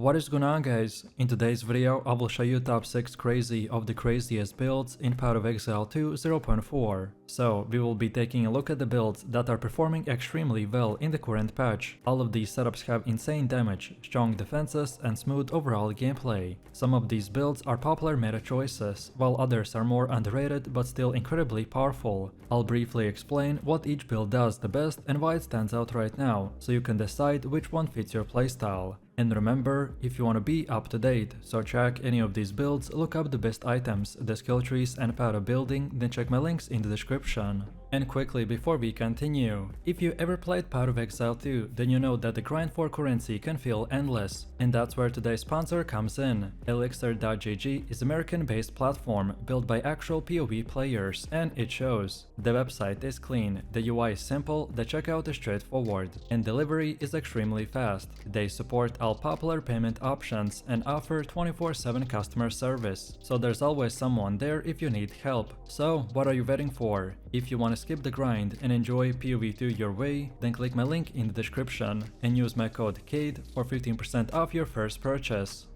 What is going on, guys? In today's video I will show you top 6 crazy of the craziest builds in Path of Exile 2 0.4. So we will be taking a look at the builds that are performing extremely well in the current patch. All of these setups have insane damage, strong defenses and smooth overall gameplay. Some of these builds are popular meta choices, while others are more underrated but still incredibly powerful. I'll briefly explain what each build does the best and why it stands out right now, so you can decide which one fits your playstyle. And remember, if you want to be up to date, so check any of these builds, look up the best items, the skill trees and path of building, then check my links in the description. And quickly before we continue, if you ever played Path of Exile 2, then you know that the grind for currency can feel endless. And that's where today's sponsor comes in. Elixir.gg is an American-based platform built by actual POE players, and it shows. The website is clean, the UI is simple, the checkout is straightforward, and delivery is extremely fast. They support all popular payment options and offer 24/7 customer service, so there's always someone there if you need help. So what are you waiting for? If you want to skip the grind and enjoy POE2 your way, then click my link in the description and use my code CADE for 15% off your first purchase.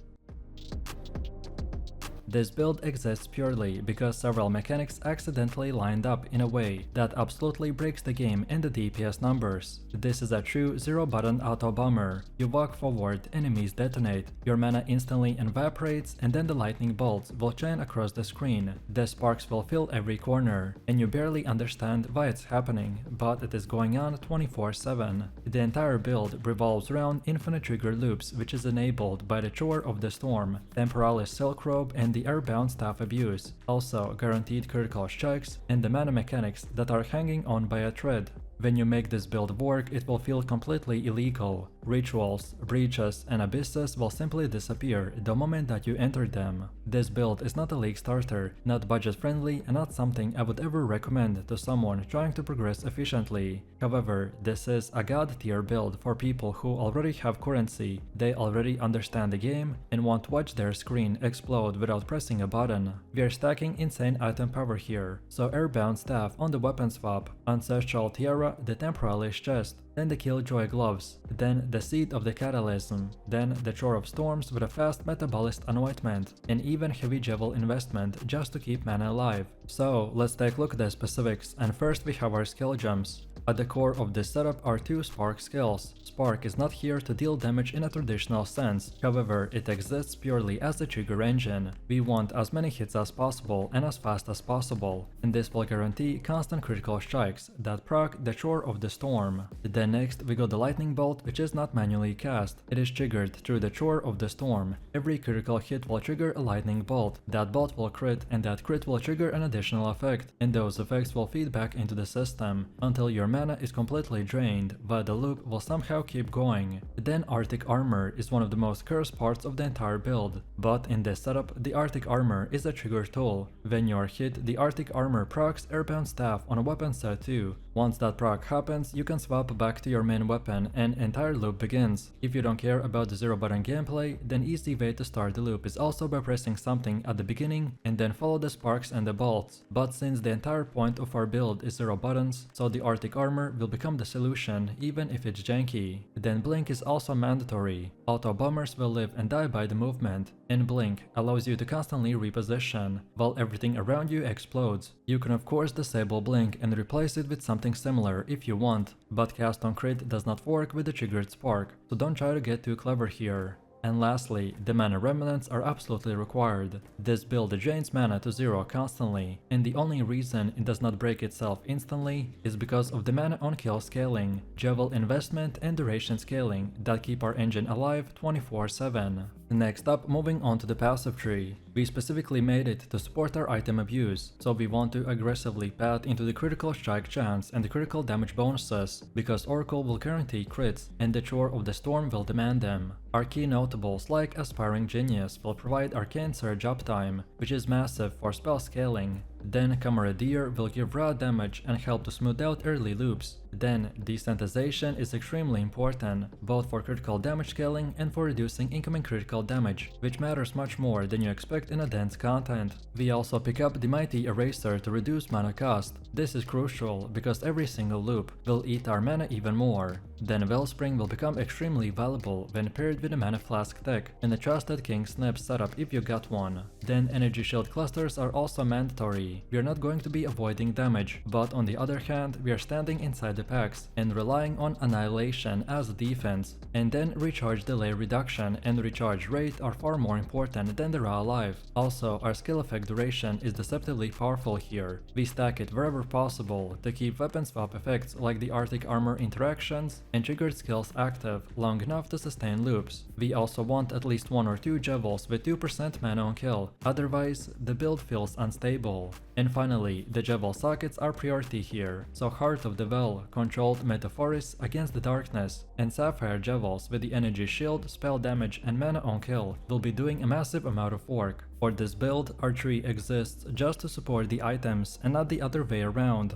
This build exists purely because several mechanics accidentally lined up in a way that absolutely breaks the game and the DPS numbers. This is a true zero-button Autobomber. You walk forward, enemies detonate, your mana instantly evaporates, and then the lightning bolts will chain across the screen. The sparks will fill every corner, and you barely understand why it's happening, but it is going on 24/7. The entire build revolves around infinite trigger loops, which is enabled by the Chore of the Storm, Temporalis Silk Robe, and the Airbound Staff Abuse, also guaranteed critical strikes, and the mana mechanics that are hanging on by a thread. When you make this build work, it will feel completely illegal. Rituals, breaches, and abysses will simply disappear the moment that you enter them. This build is not a league starter, not budget friendly, and not something I would ever recommend to someone trying to progress efficiently. However, this is a god tier build for people who already have currency, they already understand the game, and want to watch their screen explode without pressing a button. We are stacking insane item power here, so Airbound Staff on the weapon swap, Ancestral Tiara, the Temporalis chest, then the Killjoy gloves, then the Seed of the Catalysm, then the Chore of Storms with a fast Metabolist anointment, and even heavy Javel investment just to keep mana alive. So let's take a look at the specifics, and first we have our skill gems. At the core of this setup are two Spark skills. Spark is not here to deal damage in a traditional sense, however it exists purely as a trigger engine. We want as many hits as possible and as fast as possible, and this will guarantee constant critical strikes that proc the Chore of the Storm. Then next we got the Lightning Bolt, which is not manually cast, it is triggered through the Chore of the Storm. Every critical hit will trigger a Lightning Bolt, that bolt will crit, and that crit will trigger an additional effect, and those effects will feed back into the system until your mana is completely drained, but the loop will somehow keep going. Then Arctic Armor is one of the most cursed parts of the entire build, but in this setup the Arctic Armor is a trigger tool. When you are hit, the Arctic Armor procs Airbound Staff on a weapon set too. Once that proc happens, you can swap back to your main weapon and entire loop begins. If you don't care about the zero button gameplay, then easy way to start the loop is also by pressing something at the beginning and then follow the sparks and the bolts. But since the entire point of our build is zero buttons, so the Arctic Armor will become the solution even if it's janky. Then Blink is also mandatory. Auto bombers will live and die by the movement, and Blink allows you to constantly reposition, while everything around you explodes. You can of course disable Blink and replace it with something similar if you want, but cast on crit does not work with the triggered spark, so don't try to get too clever here. And lastly, the mana remnants are absolutely required. This build drains mana to zero constantly, and the only reason it does not break itself instantly is because of the mana on kill scaling, Javel investment and duration scaling that keep our engine alive 24/7. Next up, moving on to the passive tree. We specifically made it to support our item abuse, so we want to aggressively path into the critical strike chance and the critical damage bonuses, because Oracle will guarantee crits and the Chore of the Storm will demand them. Our key notables like Aspiring Genius will provide Arcane Surge uptime, which is massive for spell scaling. Then Camaradeer will give raw damage and help to smooth out early loops. Then Desensitization is extremely important, both for critical damage scaling and for reducing incoming critical damage, which matters much more than you expect in a dense content. We also pick up the Mighty Eraser to reduce mana cost. This is crucial because every single loop will eat our mana even more. Then Wellspring will become extremely valuable when paired with a Mana Flask tech and a Trusted King Snip setup if you got one. Then Energy Shield clusters are also mandatory. We are not going to be avoiding damage, but on the other hand, we are standing inside the packs and relying on Annihilation as a defense. And then Recharge Delay Reduction and Recharge Rate are far more important than the raw life. Also, our skill effect duration is deceptively powerful here. We stack it wherever possible to keep weapon swap effects like the Arctic Armor interactions and triggered skills active long enough to sustain loops. We also want at least 1 or 2 Jevels with 2% mana on kill, otherwise the build feels unstable. And finally, the Jevel sockets are priority here, so Heart of the Well, Controlled Metaphoris against the Darkness, and Sapphire Jevels with the Energy Shield, spell damage and mana on kill will be doing a massive amount of work. For this build, our tree exists just to support the items and not the other way around.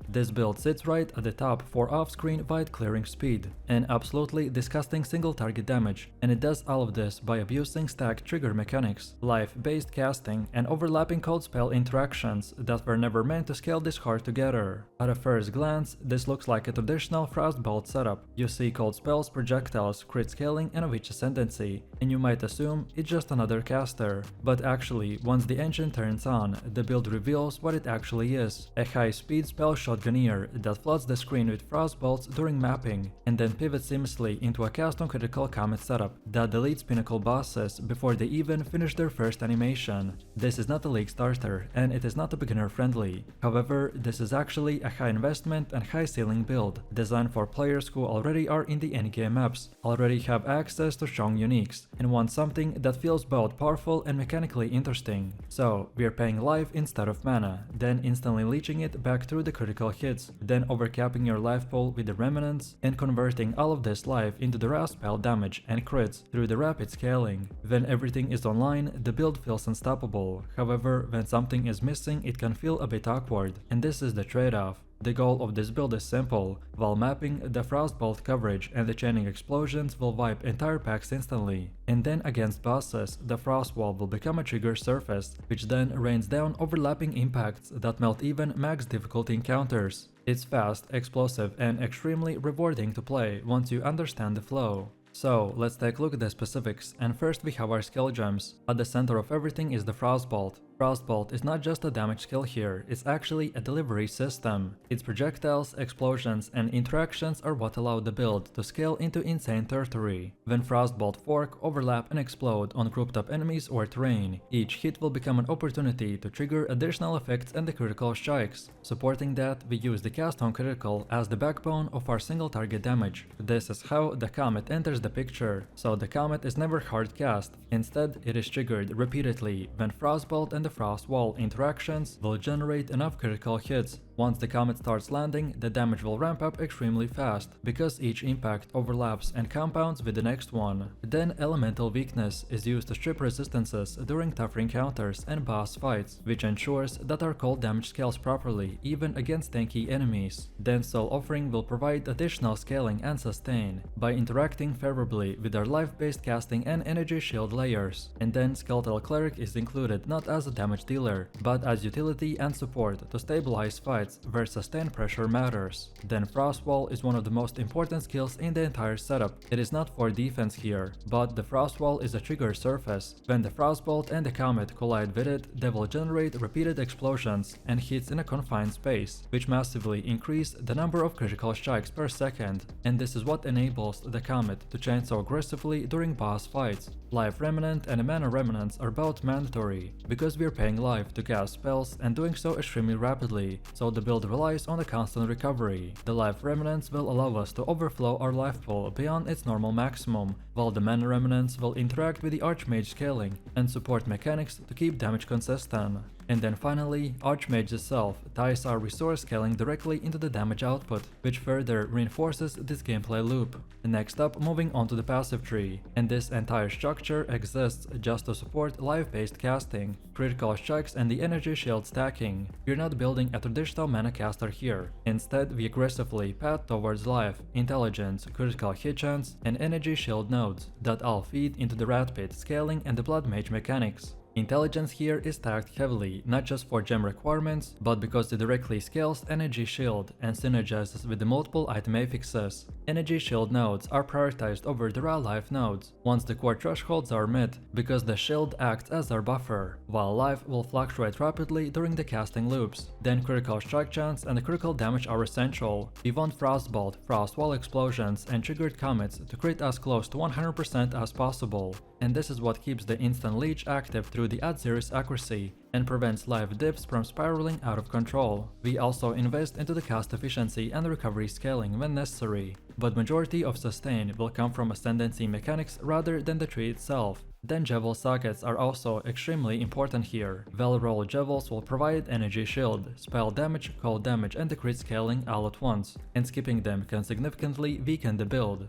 This build sits right at the top for off-screen wide clearing speed and absolutely disgusting single target damage, and it does all of this by abusing stack trigger mechanics, life-based casting, and overlapping cold spell interactions that were never meant to scale this hard together. At a first glance, this looks like a traditional Frostbolt setup. You see cold spells, projectiles, crit scaling, and a witch ascendancy, and you might assume it's just another caster. But actually, once the engine turns on, the build reveals what it actually is: a high-speed spell shotgunner that floods the screen with Frostbolts during mapping, and then pivots seamlessly into a cast on critical comet setup that deletes pinnacle bosses before they even finish their first animation. This is not a league starter, and it is not a beginner friendly. However, this is actually a high investment and high ceiling build, designed for players who already are in the endgame maps, already have access to strong uniques, and want something that feels both powerful and mechanically interesting. So, we are paying life instead of mana, then instantly leeching it back through the critical hits, then overcapping your life pool with the remnants, and converting all of this life into the raw spell damage and crits through the rapid scaling. When everything is online, the build feels unstoppable. However, when something is missing, it can feel a bit awkward, and this is the trade-off. The goal of this build is simple. While mapping, the Frostbolt coverage and the chaining explosions will wipe entire packs instantly. And then against bosses, the Frost Wall will become a trigger surface, which then rains down overlapping impacts that melt even max difficulty encounters. It's fast, explosive, and extremely rewarding to play once you understand the flow. So, let's take a look at the specifics, and first we have our skill gems. At the center of everything is the Frostbolt. Frostbolt is not just a damage skill here, it's actually a delivery system. Its projectiles, explosions, and interactions are what allow the build to scale into insane territory. When Frostbolt fork, overlap, and explode on grouped up enemies or terrain, each hit will become an opportunity to trigger additional effects and the critical strikes. Supporting that, we use the cast on critical as the backbone of our single target damage. This is how the comet enters the picture, so the comet is never hard cast. Instead, it is triggered repeatedly when Frostbolt and the Frost Wall interactions will generate enough critical hits. Once the comet starts landing, the damage will ramp up extremely fast, because each impact overlaps and compounds with the next one. Then Elemental Weakness is used to strip resistances during tougher encounters and boss fights, which ensures that our cold damage scales properly even against tanky enemies. Then Soul Offering will provide additional scaling and sustain by interacting favorably with our life-based casting and energy shield layers. And then Skeletal Cleric is included not as a damage dealer, but as utility and support to stabilize fights where sustained pressure matters. Then Frostwall is one of the most important skills in the entire setup. It is not for defense here, but the Frostwall is a trigger surface. When the Frostbolt and the Comet collide with it, they will generate repeated explosions and hits in a confined space, which massively increase the number of critical strikes per second. And this is what enables the Comet to chain so aggressively during boss fights. Life Remnant and Mana Remnants are both mandatory, because we are paying life to cast spells and doing so extremely rapidly, so the build relies on a constant recovery. The Life Remnants will allow us to overflow our life pool beyond its normal maximum, while the Mana Remnants will interact with the Archmage scaling and support mechanics to keep damage consistent. And then finally, Archmage itself ties our resource scaling directly into the damage output, which further reinforces this gameplay loop. Next up, moving on to the passive tree, and this entire structure exists just to support life-based casting, critical strikes and the energy shield stacking. We're not building a traditional mana caster here. Instead, we aggressively path towards life, intelligence, critical hit chance, and energy shield nodes that all feed into the rat pit scaling and the blood mage mechanics. Intelligence here is stacked heavily, not just for gem requirements, but because it directly scales Energy Shield and synergizes with the multiple item affixes. Energy Shield nodes are prioritized over the raw life nodes once the core thresholds are met, because the shield acts as our buffer, while life will fluctuate rapidly during the casting loops. Then critical strike chance and the critical damage are essential. We want Frostbolt, Frost Wall explosions and triggered comets to crit as close to 100% as possible. And this is what keeps the instant leech active through the at-zeros accuracy and prevents life dips from spiraling out of control. We also invest into the cast efficiency and recovery scaling when necessary, but majority of sustain will come from ascendancy mechanics rather than the tree itself. Then Javel sockets are also extremely important here. Well-rolled Javels will provide energy shield, spell damage, cold damage and the crit scaling all at once, and skipping them can significantly weaken the build.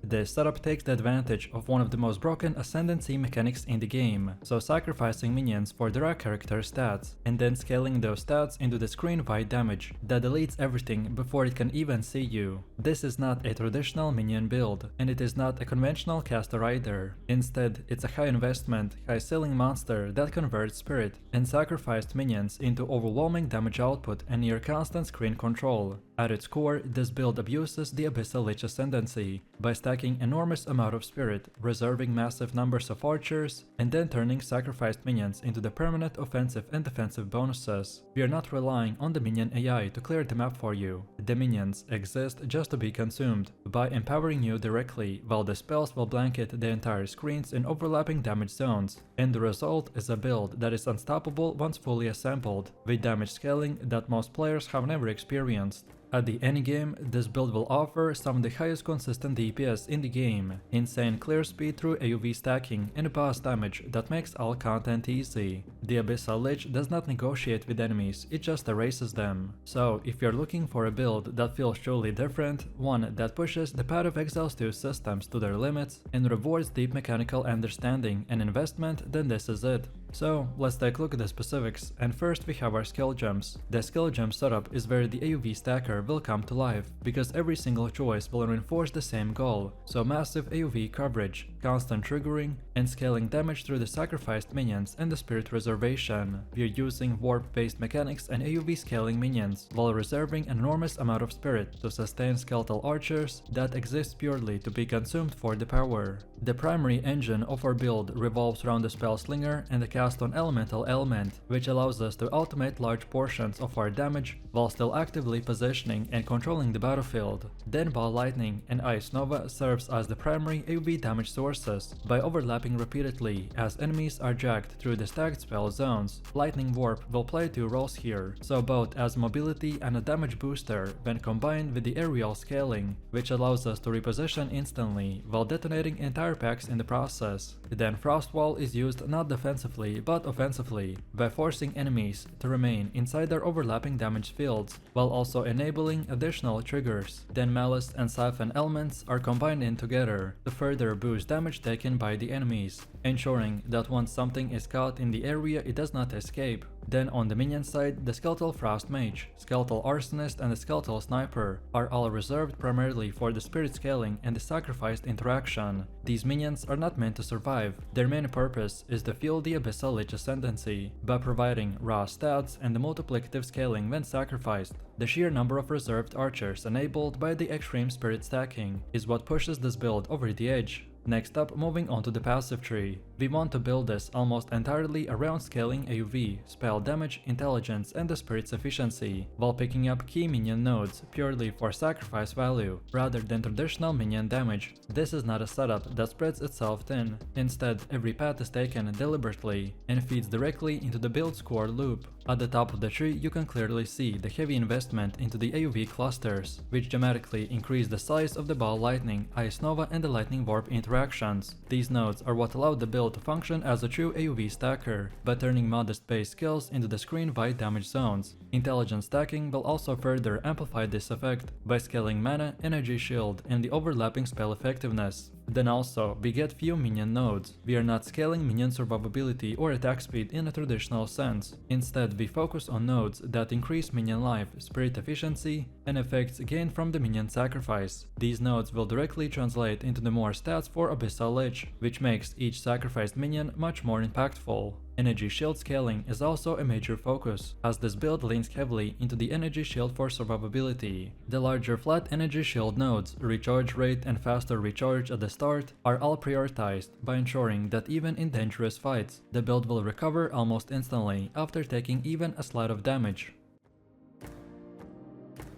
This setup takes the advantage of one of the most broken ascendancy mechanics in the game, so sacrificing minions for their character stats, and then scaling those stats into the screen-wide damage that deletes everything before it can even see you. This is not a traditional minion build, and it is not a conventional caster either. Instead, it's a high investment, high ceiling monster that converts spirit and sacrificed minions into overwhelming damage output and near constant screen control. At its core, this build abuses the Abyssal Lich ascendancy by stacking enormous amount of spirit, reserving massive numbers of archers, and then turning sacrificed minions into the permanent offensive and defensive bonuses. We are not relying on the minion AI to clear the map for you. The minions exist just to be consumed by empowering you directly, while the spells will blanket the entire screens in overlapping damage zones, and the result is a build that is unstoppable once fully assembled, with damage scaling that most players have never experienced. At the endgame, this build will offer some of the highest consistent DPS in the game, insane clear speed through AoV stacking, and boss damage that makes all content easy. The Abyssal Lich does not negotiate with enemies, it just erases them. So if you're looking for a build that feels truly different, one that pushes the Path of Exile's 2 systems to their limits and rewards deep mechanical understanding and investment, then this is it. So let's take a look at the specifics, and first we have our skill gems. The skill gem setup is where the AoV stacker will come to life, because every single choice will reinforce the same goal, so massive AoV coverage, constant triggering, and scaling damage through the sacrificed minions and the spirit reservation. We are using warp-based mechanics and AoV scaling minions, while reserving an enormous amount of spirit to sustain skeletal archers that exist purely to be consumed for the power. The primary engine of our build revolves around the spell slinger and the cast on elemental element, which allows us to automate large portions of our damage while still actively positioning and controlling the battlefield. Then Ball Lightning and Ice Nova serves as the primary AoV damage sources by overlapping repeatedly as enemies are dragged through the stacked spell zones. Lightning Warp will play 2 roles here, so both as mobility and a damage booster when combined with the aerial scaling, which allows us to reposition instantly while detonating entire packs in the process. Then Frost Wall is used not defensively but offensively, by forcing enemies to remain inside their overlapping damage fields, while also enabling additional triggers. Then Malice and Siphon elements are combined in together to further boost damage taken by the enemies, ensuring that once something is caught in the area it does not escape. Then on the minion side, the Skeletal Frost Mage, Skeletal Arsonist and the Skeletal Sniper are all reserved primarily for the spirit scaling and the sacrificed interaction. These minions are not meant to survive, their main purpose is to fuel the Abyssal Lich ascendancy by providing raw stats and the multiplicative scaling when sacrificed. The sheer number of reserved archers enabled by the extreme spirit stacking is what pushes this build over the edge. Next up, moving on to the passive tree. We want to build this almost entirely around scaling AoV, spell damage, intelligence and the spirit's efficiency, while picking up key minion nodes purely for sacrifice value, rather than traditional minion damage. This is not a setup that spreads itself thin. Instead, every path is taken deliberately and feeds directly into the build's core loop. At the top of the tree you can clearly see the heavy investment into the AoV clusters, which dramatically increase the size of the ball lightning, ice nova and the lightning warp interactions. These nodes are what allow the build to function as a true AoV stacker, by turning modest base skills into the screen-wide damage zones. Intelligent stacking will also further amplify this effect by scaling mana, energy shield, and the overlapping spell effectiveness. Then also, we get few minion nodes. We are not scaling minion survivability or attack speed in a traditional sense. Instead, we focus on nodes that increase minion life, spirit efficiency, and effects gained from the minion sacrifice. These nodes will directly translate into the more stats for Abyssal Lich, which makes each sacrificed minion much more impactful. Energy shield scaling is also a major focus, as this build leans heavily into the energy shield for survivability. The larger flat energy shield nodes, recharge rate and faster recharge at the start are all prioritized by ensuring that even in dangerous fights, the build will recover almost instantly after taking even a slight of damage.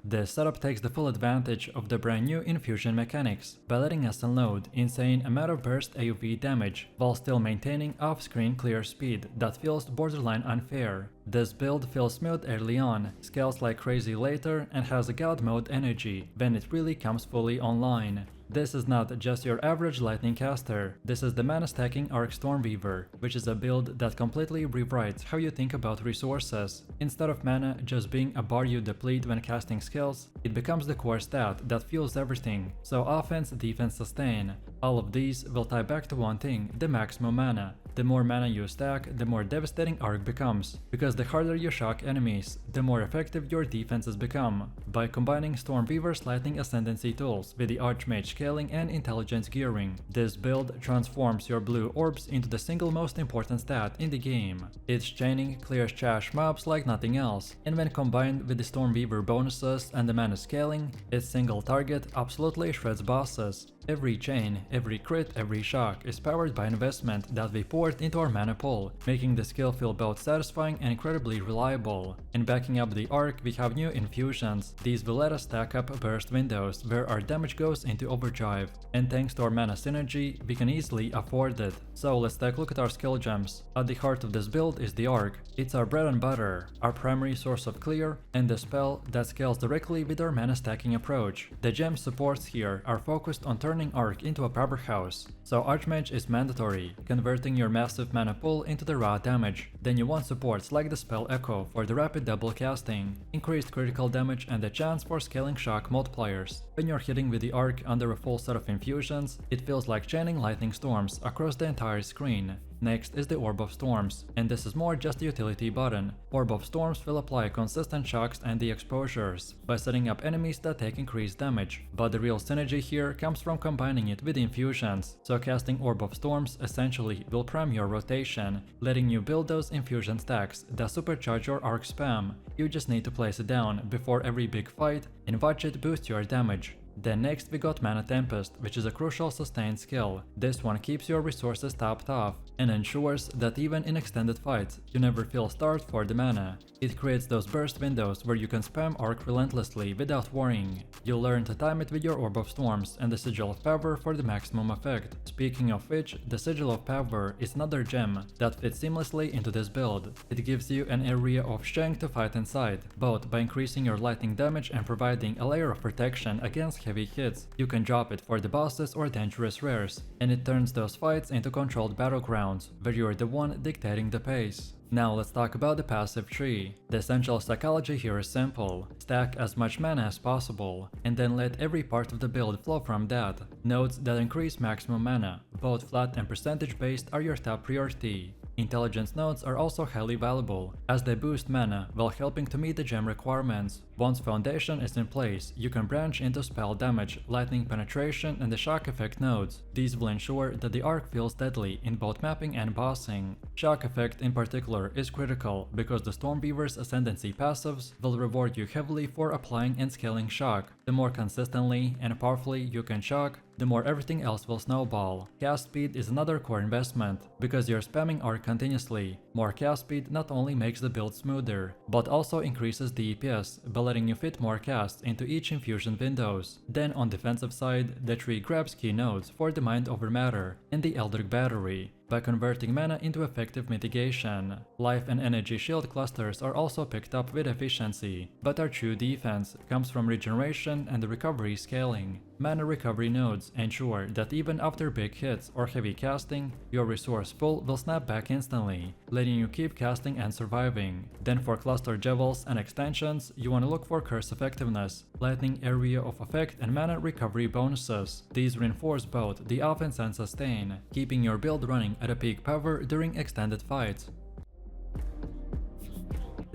This setup takes the full advantage of the brand new infusion mechanics by letting us unload insane amount of burst AoV damage while still maintaining off-screen clear speed that feels borderline unfair. This build feels smooth early on, scales like crazy later, and has a god mode energy when it really comes fully online. This is not just your average lightning caster, this is the mana stacking Arc Stormweaver, which is a build that completely rewrites how you think about resources. Instead of mana just being a bar you deplete when casting skills, it becomes the core stat that fuels everything, so offense, defense, sustain. All of these will tie back to one thing, the maximum mana. The more mana you stack, the more devastating Arc becomes, because the harder you shock enemies, the more effective your defenses become. By combining Stormweaver's lightning ascendancy tools with the Archmage scaling and intelligence gearing, this build transforms your blue orbs into the single most important stat in the game. Its chaining clears trash mobs like nothing else, and when combined with the Stormweaver bonuses and the mana scaling, its single target absolutely shreds bosses. Every chain, every crit, every shock is powered by investment that we poured into our mana pool, making the skill feel both satisfying and incredibly reliable. And backing up the arc, we have new infusions. These will let us stack up burst windows where our damage goes into overdrive, and thanks to our mana synergy, we can easily afford it. So let's take a look at our skill gems. At the heart of this build is the arc. It's our bread and butter, our primary source of clear, and the spell that scales directly with our mana stacking approach. The gem supports here are focused on turning Arc into a powerhouse, so Archmage is mandatory, converting your massive mana pool into the raw damage. Then you want supports like the spell Echo for the rapid double casting, increased critical damage and the chance for scaling shock multipliers. When you're hitting with the Arc under a full set of infusions, it feels like chaining lightning storms across the entire screen. Next is the Orb of Storms, and this is more just a utility button. Orb of Storms will apply consistent shocks and the exposures by setting up enemies that take increased damage, but the real synergy here comes from combining it with infusions, so casting Orb of Storms essentially will prime your rotation, letting you build those infusion stacks that supercharge your arc spam. You just need to place it down before every big fight and watch it boost your damage. Then next we got Mana Tempest, which is a crucial sustained skill. This one keeps your resources topped off and ensures that even in extended fights, you never feel starved for the mana. It creates those burst windows where you can spam Arc relentlessly without worrying. You'll learn to time it with your Orb of Storms and the Sigil of Power for the maximum effect. Speaking of which, the Sigil of Power is another gem that fits seamlessly into this build. It gives you an area of strength to fight inside, both by increasing your lightning damage and providing a layer of protection against heavy hits. You can drop it for the bosses or dangerous rares, and it turns those fights into controlled battlegrounds, where you're the one dictating the pace. Now let's talk about the passive tree. The essential psychology here is simple. Stack as much mana as possible, and then let every part of the build flow from that. Nodes that increase maximum mana, both flat and percentage based, are your top priority. Intelligence nodes are also highly valuable, as they boost mana while helping to meet the gem requirements. Once foundation is in place, you can branch into spell damage, lightning penetration and the shock effect nodes. These will ensure that the arc feels deadly in both mapping and bossing. Shock effect in particular is critical because the Stormweaver's ascendancy passives will reward you heavily for applying and scaling shock. The more consistently and powerfully you can shock, the more everything else will snowball. Cast speed is another core investment, because you're spamming Arc continuously. More cast speed not only makes the build smoother, but also increases the DPS by letting you fit more casts into each infusion windows. Then on defensive side, the tree grabs key nodes for the Mind over Matter and the Eldritch Battery. by converting mana into effective mitigation. Life and energy shield clusters are also picked up with efficiency, but our true defense comes from regeneration and recovery scaling. Mana recovery nodes ensure that even after big hits or heavy casting, your resource pool will snap back instantly, letting you keep casting and surviving. Then for cluster jewels and extensions, you want to look for curse effectiveness, lightning area of effect and mana recovery bonuses. These reinforce both the offense and sustain, keeping your build running at a peak power during extended fights.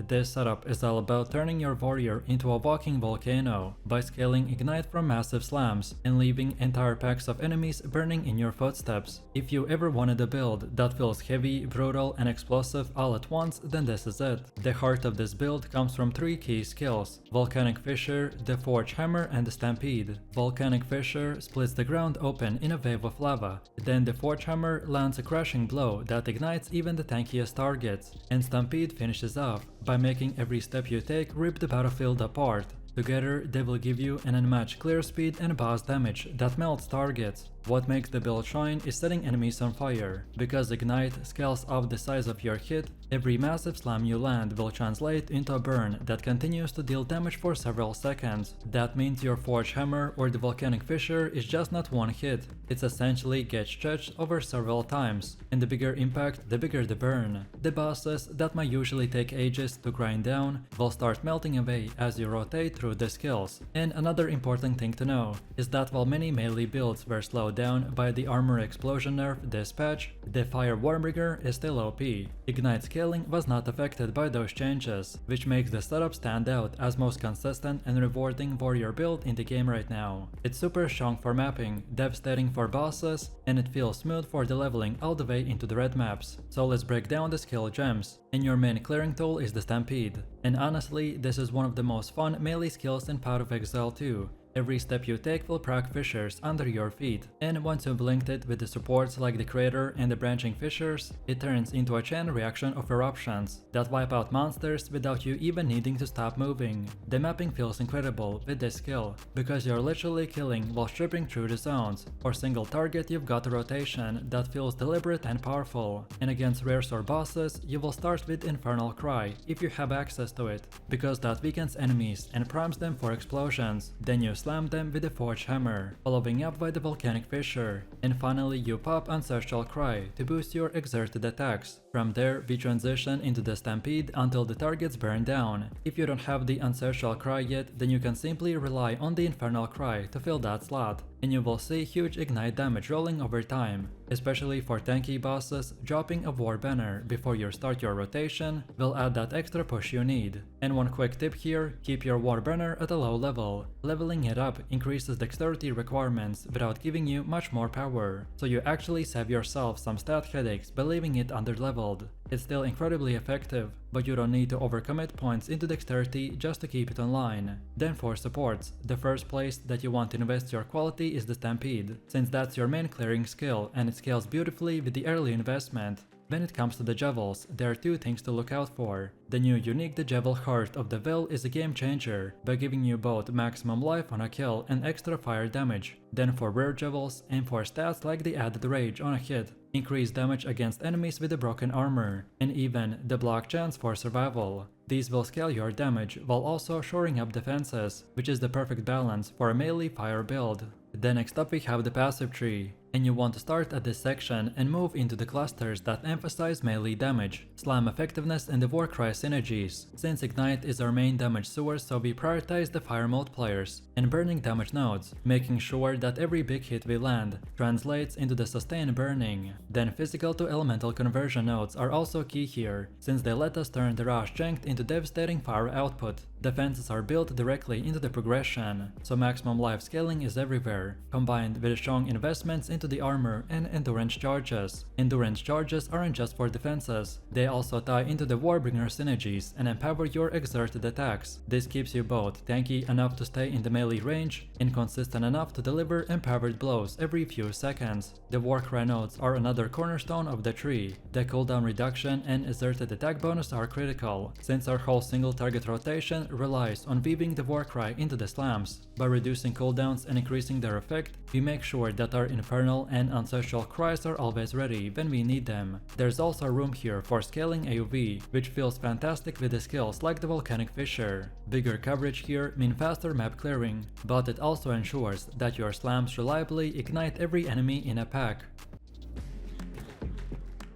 This setup is all about turning your warrior into a walking volcano by scaling ignite from massive slams and leaving entire packs of enemies burning in your footsteps. If you ever wanted a build that feels heavy, brutal and explosive all at once, then this is it. The heart of this build comes from 3 key skills: Volcanic Fissure, the Forge Hammer and the Stampede. Volcanic Fissure splits the ground open in a wave of lava, then the Forge Hammer lands a crashing blow that ignites even the tankiest targets, and Stampede finishes off by making every step you take rip the battlefield apart. Together, they will give you an unmatched clear speed and boss damage that melts targets. What makes the build shine is setting enemies on fire. Because Ignite scales off the size of your hit, every massive slam you land will translate into a burn that continues to deal damage for several seconds. That means your Forge Hammer or the Volcanic Fissure is just not one hit, it's essentially gets stretched over several times, and the bigger impact, the bigger the burn. The bosses that might usually take ages to grind down will start melting away as you rotate through the skills. And another important thing to know is that while many melee builds were slowed down by the armor explosion nerf this patch, the Fire Warmbringer is still OP. Ignite scaling was not affected by those changes, which makes the setup stand out as most consistent and rewarding warrior build in the game right now. It's super strong for mapping, devastating for bosses, and it feels smooth for the leveling all the way into the red maps. So let's break down the skill gems. And your main clearing tool is the Stampede. And honestly, this is one of the most fun melee skills in Path of Exile 2. Every step you take will proc fissures under your feet, and once you've linked it with the supports like the Crater and the branching fissures, it turns into a chain reaction of eruptions that wipe out monsters without you even needing to stop moving. The mapping feels incredible with this skill, because you're literally killing while stripping through the zones. For single target you've got a rotation that feels deliberate and powerful, and against rares or bosses you will start with Infernal Cry if you have access to it, because that weakens enemies and primes them for explosions. Then you slam them with the Forge Hammer, following up by the Volcanic Fissure, and finally you pop Ancestral Cry to boost your exerted attacks. From there, we transition into the Stampede until the targets burn down. If you don't have the Ancestral Cry yet, then you can simply rely on the Infernal Cry to fill that slot, and you will see huge ignite damage rolling over time. Especially for tanky bosses, dropping a War Banner before you start your rotation will add that extra push you need. And one quick tip here, keep your War Banner at a low level. Leveling it up increases dexterity requirements without giving you much more power, so you actually save yourself some stat headaches by leaving it under-leveled. It's still incredibly effective, but you don't need to overcommit points into dexterity just to keep it online. Then for supports, the first place that you want to invest your quality is the Stampede, since that's your main clearing skill and it scales beautifully with the early investment. When it comes to the Jevels, there are 2 things to look out for. The new unique Jewel Heart of the Will is a game changer by giving you both maximum life on a kill and extra fire damage. Then for rare Jevels, aim for stats like the added rage on a hit, increased damage against enemies with the broken armor, and even the block chance for survival. These will scale your damage while also shoring up defenses, which is the perfect balance for a melee fire build. Then next up we have the passive tree, and you want to start at this section and move into the clusters that emphasize melee damage, slam effectiveness and the Warcry synergies. Since Ignite is our main damage source, so we prioritize the fire multipliers and burning damage nodes, making sure that every big hit we land translates into the sustained burning. Then physical to elemental conversion nodes are also key here, since they let us turn the raw strength into devastating fire output. Defenses are built directly into the progression, so maximum life scaling is everywhere, combined with strong investments into the armor and endurance charges. Endurance charges aren't just for defenses, they also tie into the Warbringer synergies and empower your exerted attacks. This keeps you both tanky enough to stay in the melee range and consistent enough to deliver empowered blows every few seconds. The Warcry nodes are another cornerstone of the tree. The cooldown reduction and exerted attack bonus are critical, since our whole single target rotation relies on weaving the Warcry into the slams. By reducing cooldowns and increasing their effect, we make sure that our Infernal Signal and Ancestral Cries are always ready when we need them. There's also room here for scaling AoV, which feels fantastic with the skills like the Volcanic Fissure. Bigger coverage here mean faster map clearing, but it also ensures that your slams reliably ignite every enemy in a pack.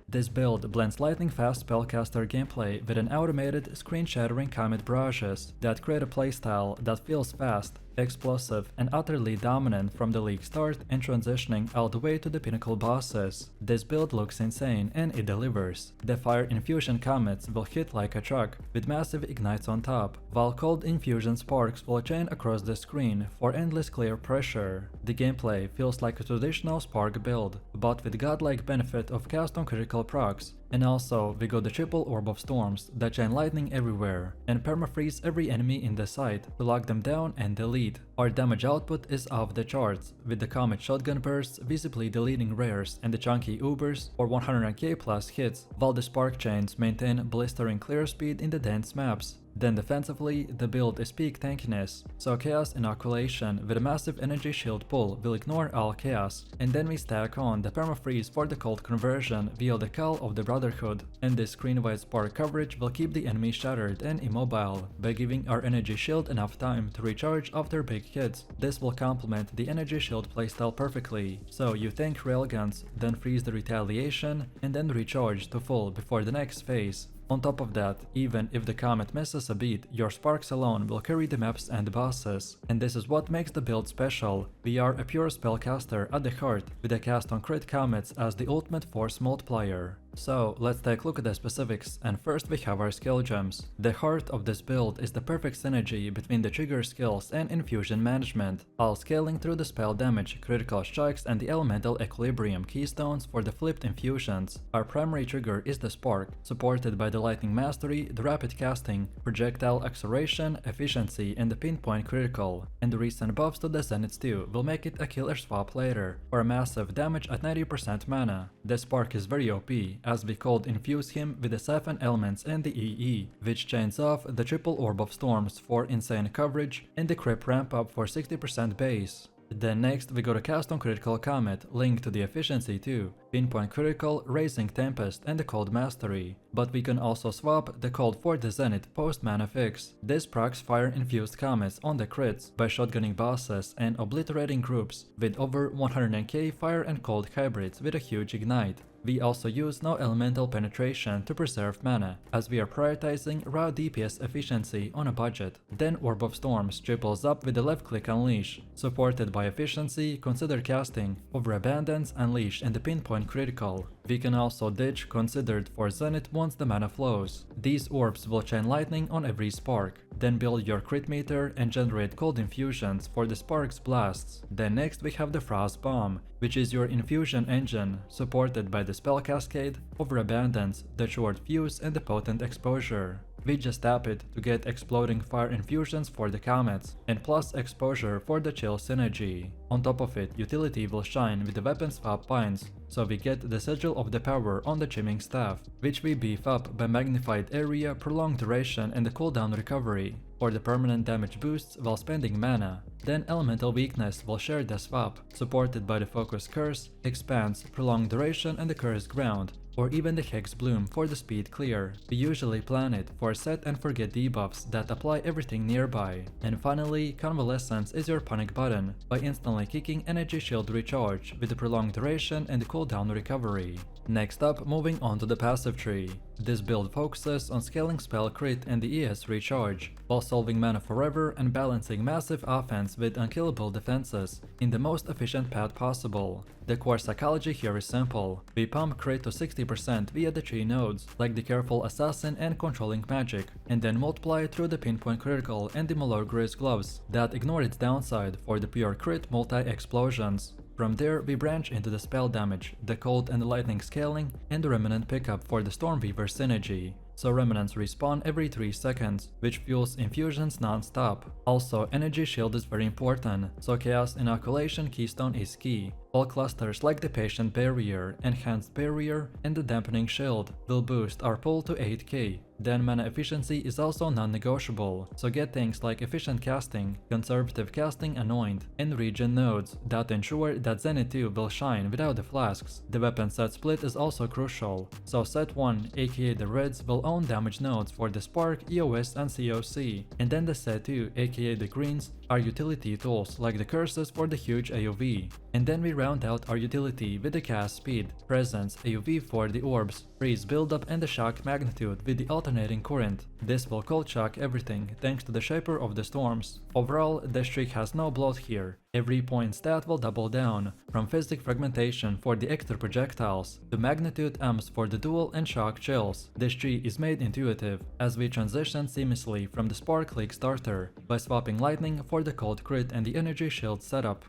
This build blends lightning-fast spellcaster gameplay with an automated, screen-shattering comet barrages that create a playstyle that feels fast, explosive, and utterly dominant from the league start and transitioning all the way to the pinnacle bosses. This build looks insane and it delivers. The fire infusion comets will hit like a truck with massive ignites on top, while cold infusion sparks will chain across the screen for endless clear pressure. The gameplay feels like a traditional spark build, but with godlike benefit of cast on critical procs. And also, we got the triple orb of storms that chain lightning everywhere, and permafreeze every enemy in the site to lock them down and delete. Our damage output is off the charts, with the comet shotgun bursts visibly deleting rares and the chunky ubers for 100k plus hits, while the spark chains maintain blistering clear speed in the dense maps. Then defensively, the build is peak tankiness, so Chaos Inoculation with a massive energy shield pull will ignore all chaos, and then we stack on the permafreeze for the cold conversion via the Call of the Brotherhood, and this screen-wide spark coverage will keep the enemy shattered and immobile by giving our energy shield enough time to recharge after big hits. This will complement the energy shield playstyle perfectly, so you tank railguns, then freeze the retaliation, and then recharge to full before the next phase. On top of that, even if the comet misses a beat, your sparks alone will carry the maps and bosses. And this is what makes the build special. We are a pure spellcaster at the heart, with a cast on crit comets as the ultimate force multiplier. So let's take a look at the specifics, and first we have our skill gems. The heart of this build is the perfect synergy between the trigger skills and infusion management, all scaling through the spell damage, critical strikes and the elemental equilibrium keystones for the flipped infusions. Our primary trigger is the spark, supported by the lightning mastery, the rapid casting, projectile acceleration, efficiency and the pinpoint critical. And the recent buffs to the zeniths too will make it a killer swap later, for a massive damage at 90% mana. The spark is very OP, as we could infuse him with the 7 elements and the EE, which chains off the triple orb of storms for insane coverage and the crit ramp up for 60% base. Then next we got a cast on critical comet, linked to the efficiency too, pinpoint critical, raising tempest and the cold mastery. But we can also swap the cold for the zenith post mana fix. This procs fire infused comets on the crits by shotgunning bosses and obliterating groups with over 100k fire and cold hybrids with a huge ignite. We also use no elemental penetration to preserve mana, as we are prioritizing raw DPS efficiency on a budget. Then Orb of Storms triples up with the left click Unleash. Supported by efficiency, consider casting over Abundance, Unleash and the pinpoint critical. We can also ditch considered for Zenith once the mana flows. These orbs will chain lightning on every spark. Then build your crit meter and generate cold infusions for the sparks blasts. Then next we have the Frost Bomb, which is your infusion engine, supported by the spell cascade, over Abundance, the short fuse and the potent exposure. We just tap it to get exploding fire infusions for the comets, and plus exposure for the chill synergy. On top of it, utility will shine with the weapon swap pines, so we get the sigil of the power on the chiming staff, which we beef up by magnified area, prolonged duration and the cooldown recovery, for the permanent damage boosts while spending mana. Then elemental weakness will share the swap, supported by the focus curse, expanse, prolonged duration and the cursed ground, or even the Hex Bloom for the speed clear. We usually plan it for set and forget debuffs that apply everything nearby. And finally, Convalescence is your panic button, by instantly kicking energy shield recharge with the prolonged duration and the cooldown recovery. Next up, moving on to the passive tree. This build focuses on scaling spell crit and the ES recharge, while solving mana forever and balancing massive offense with unkillable defenses in the most efficient path possible. The core psychology here is simple. We pump crit to 60% via the tree nodes, like the Careful Assassin and Controlling Magic, and then multiply it through the Pinpoint Critical and the Malorgris Gloves that ignore its downside for the pure crit multi-explosions. From there, we branch into the spell damage, the cold and the lightning scaling, and the remnant pickup for the Stormweaver synergy. So remnants respawn every 3 seconds, which fuels infusions non-stop. Also, energy shield is very important, so Chaos Inoculation keystone is key. All clusters like the Patient Barrier, Enhanced Barrier, and the Dampening Shield will boost our pull to 8k. Then mana efficiency is also non-negotiable, so get things like efficient casting, conservative casting anoint, and regen nodes that ensure that Zenith 2 will shine without the flasks. The weapon set split is also crucial, so set 1 aka the reds will own damage nodes for the spark, EOS and COC, and then the set 2 aka the greens are utility tools like the curses for the huge AoV. And then we round out our utility with the cast speed, presence, AoV for the orbs, freeze buildup and the shock magnitude with the alternating current. This will cold shock everything thanks to the Shaper of the Storms. Overall, this trick has no bloat here. Every point stat will double down, from physic fragmentation for the extra projectiles, to magnitude amps for the dual and shock chills. This tree is made intuitive, as we transition seamlessly from the spark leak starter, by swapping lightning for the cold crit and the energy shield setup.